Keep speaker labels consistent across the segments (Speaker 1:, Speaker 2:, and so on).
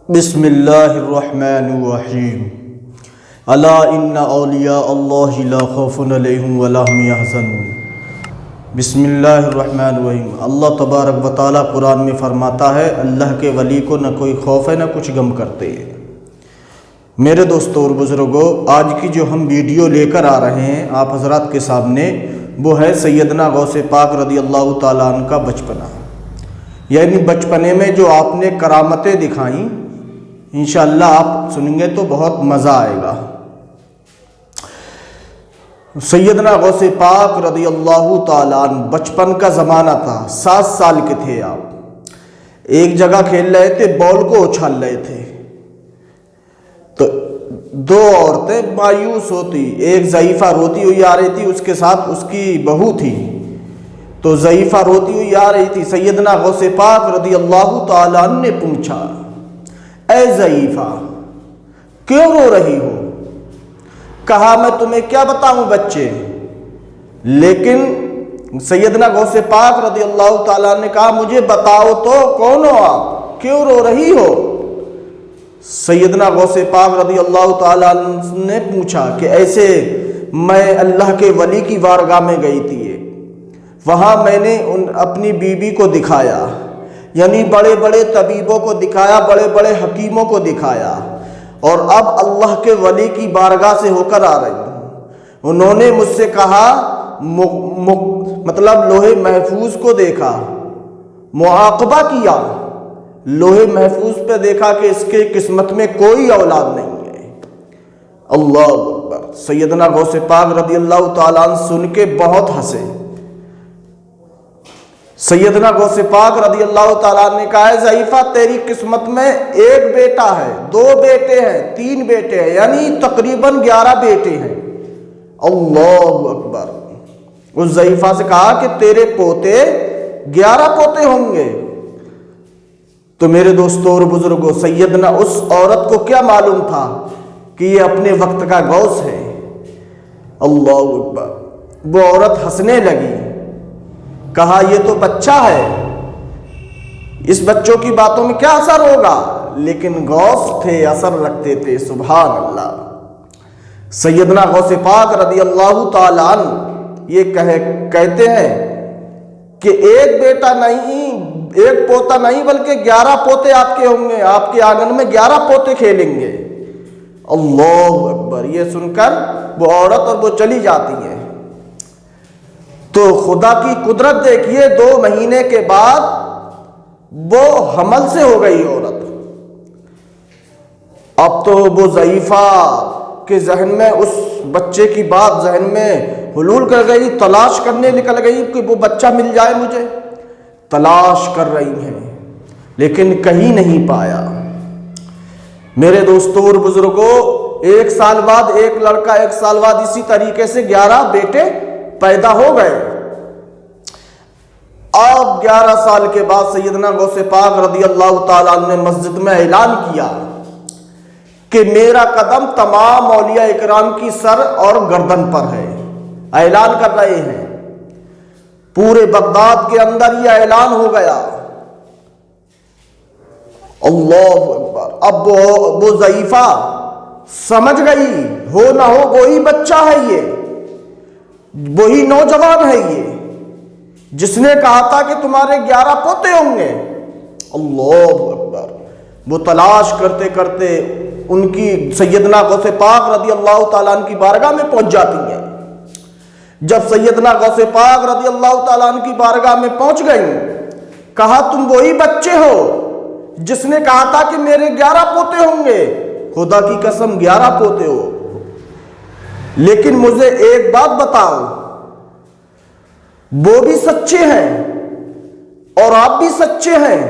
Speaker 1: بسم اللہ الرحمن الرحیم الا ان اولیاء اللہ لا خوف علیہم ولا هم یحزنون۔ بسم اللہ الرحمن الرحیم۔ اللہ تبارک و تعالیٰ قرآن میں فرماتا ہے اللہ کے ولی کو نہ کوئی خوف ہے نہ کچھ غم کرتے ہیں۔ میرے دوستوں اور بزرگوں، آج کی جو ہم ویڈیو لے کر آ رہے ہیں آپ حضرات کے سامنے، وہ ہے سیدنا غوث پاک رضی اللہ تعالیٰ عنہ کا بچپنا، یعنی بچپنے میں جو آپ نے کرامتیں دکھائیں، انشاءاللہ آپ سنیں گے تو بہت مزہ آئے گا۔ سیدنا غوث پاک رضی اللہ تعالیٰ عنہ، بچپن کا زمانہ تھا، 7 سال کے تھے آپ، ایک جگہ کھیل رہے تھے، بال کو اچھال رہے تھے، تو 2 عورتیں مایوس ہوتی، ایک ضعیفہ روتی ہوئی آ رہی تھی، اس کے ساتھ اس کی بہو تھی، تو ضعیفہ روتی ہوئی آ رہی تھی۔ سیدنا غوث پاک رضی اللہ تعالیٰ عنہ نے پوچھا، اے ضعیفہ کیوں رو رہی ہو؟ کہا میں تمہیں کیا بتاؤں بچے، لیکن سیدنا غوث پاک رضی اللہ تعالیٰ نے کہا مجھے بتاؤ تو کون ہو آپ، کیوں رو رہی ہو؟ سیدنا غوث پاک رضی اللہ تعالیٰ نے پوچھا کہ ایسے میں اللہ کے ولی کی بارگاہ میں گئی تھی، وہاں میں نے اپنی بیوی کو دکھایا، یعنی بڑے بڑے طبیبوں کو دکھایا، بڑے بڑے حکیموں کو دکھایا، اور اب اللہ کے ولی کی بارگاہ سے ہو کر آ رہی ہوں۔ انہوں نے مجھ سے کہا، مطلب لوہے محفوظ کو دیکھا، معاقبہ کیا، لوہے محفوظ پہ دیکھا کہ اس کے قسمت میں کوئی اولاد نہیں ہے۔ اللہ اکبر۔ سیدنا غوث پاک رضی اللہ تعالیٰ عنہ سن کے بہت ہنسے۔ سیدنا غوث پاک رضی اللہ تعالیٰ نے کہا ہے ضعیفہ تیری قسمت میں 1 بیٹا ہے، 2 بیٹے ہیں، 3 بیٹے ہیں، یعنی تقریباً 11 بیٹے ہیں۔ اللہ اکبر۔ اس ضعیفہ سے کہا کہ تیرے پوتے 11 پوتے ہوں گے۔ تو میرے دوستوں اور بزرگوں، سیدنا اس عورت کو کیا معلوم تھا کہ یہ اپنے وقت کا غوث ہے۔ اللہ اکبر۔ وہ عورت ہنسنے لگی، کہا یہ تو بچہ ہے، اس بچوں کی باتوں میں کیا اثر ہوگا، لیکن غوث تھے، اثر رکھتے تھے۔ سبحان اللہ۔ سیدنا غوث پاک رضی اللہ تعالیٰ عنہ یہ کہتے ہیں کہ 1 بیٹا نہیں، 1 پوتا نہیں، بلکہ 11 پوتے آپ کے ہوں گے، آپ کے آنگن میں 11 پوتے کھیلیں گے۔ اللہ اکبر۔ یہ سن کر وہ عورت اور وہ چلی جاتی ہے۔ تو خدا کی قدرت دیکھیے، 2 مہینے کے بعد وہ حمل سے ہو گئی عورت۔ اب تو وہ ضعیفہ کے ذہن میں اس بچے کی بات ذہن میں حلول کر گئی، تلاش کرنے نکل گئی کہ وہ بچہ مل جائے مجھے، تلاش کر رہی ہیں لیکن کہیں نہیں پایا۔ میرے دوستوں اور بزرگوں، 1 سال بعد ایک لڑکا، 1 سال بعد اسی طریقے سے 11 بیٹے پیدا ہو گئے۔ اب 11 سال کے بعد سیدنا غوث پاک رضی اللہ تعالیٰ عنہ نے مسجد میں اعلان کیا کہ میرا قدم تمام اولیاء اکرام کی سر اور گردن پر ہے۔ اعلان کر رہے ہیں، پورے بغداد کے اندر یہ اعلان ہو گیا۔ اللہ اکبر۔ اب وہ ضعیفہ سمجھ گئی، ہو نہ ہو وہی بچہ ہے، یہ وہی نوجوان ہے، یہ جس نے کہا تھا کہ تمہارے 11 پوتے ہوں گے۔ اللہ اکبر۔ وہ تلاش کرتے کرتے ان کی سیدنا غوث پاک رضی اللہ تعالیٰ عنہ کی بارگاہ میں پہنچ جاتی ہیں۔ جب سیدنا غوث پاک رضی اللہ تعالیٰ عنہ کی بارگاہ میں پہنچ گئی، کہا تم وہی بچے ہو جس نے کہا تھا کہ میرے 11 پوتے ہوں گے؟ خدا کی قسم 11 پوتے ہو، لیکن مجھے ایک بات بتاؤ، وہ بھی سچے ہیں اور آپ بھی سچے ہیں،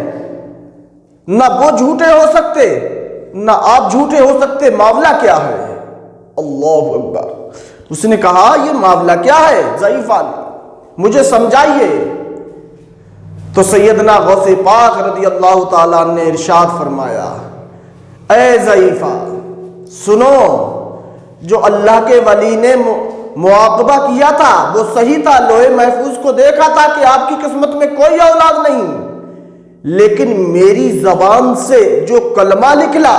Speaker 1: نہ وہ جھوٹے ہو سکتے نہ آپ جھوٹے ہو سکتے، معاملہ کیا ہے؟ اللہ اکبر۔ اس نے کہا یہ معاملہ کیا ہے ضعیفہ نے، مجھے سمجھائیے۔ تو سیدنا غوث پاک رضی اللہ تعالیٰ نے ارشاد فرمایا، اے ضعیفہ سنو، جو اللہ کے ولی نے معاقبہ کیا تھا وہ صحیح تھا، لوہے محفوظ کو دیکھا تھا کہ آپ کی قسمت میں کوئی اولاد نہیں، لیکن میری زبان سے جو کلمہ نکلا،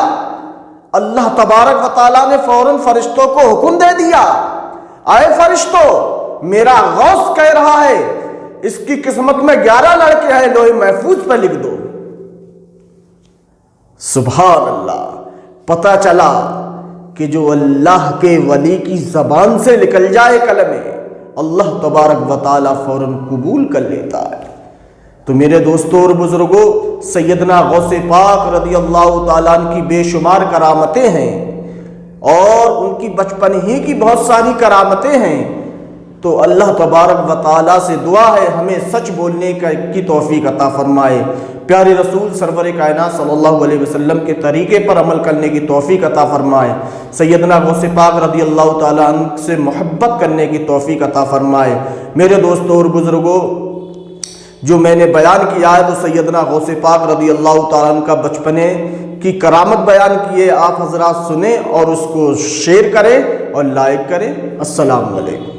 Speaker 1: اللہ تبارک و تعالیٰ نے فوراً فرشتوں کو حکم دے دیا، اے فرشتوں، میرا غوث کہہ رہا ہے اس کی قسمت میں 11 لڑکے ہیں، لوح محفوظ پہ لکھ دو۔ سبحان اللہ، پتہ چلا کہ جو اللہ کے ولی کی زبان سے نکل جائے کلمے، اللہ تبارک و تعالیٰ فوراً قبول کر لیتا ہے۔ تو میرے دوستوں اور بزرگوں، سیدنا غوث پاک رضی اللہ تعالیٰ عنہ کی بے شمار کرامتیں ہیں، اور ان کی بچپن ہی کی بہت ساری کرامتیں ہیں۔ تو اللہ تبارک و تعالیٰ سے دعا ہے ہمیں سچ بولنے کی توفیق عطا فرمائے، پیارے رسول سرور کائنات صلی اللہ علیہ وسلم کے طریقے پر عمل کرنے کی توفیق عطا فرمائے، سیدنا غوث پاک رضی اللہ تعالیٰ عنہ سے محبت کرنے کی توفیق عطا فرمائے۔ میرے دوستوں اور بزرگوں، جو میں نے بیان کیا ہے وہ سیدنا غوث پاک رضی اللہ تعالیٰ عنہ کا بچپنے کی کرامت بیان کی ہے، آپ حضرات سنیں اور اس کو شیئر کریں اور لائک کریں۔ السلام علیکم۔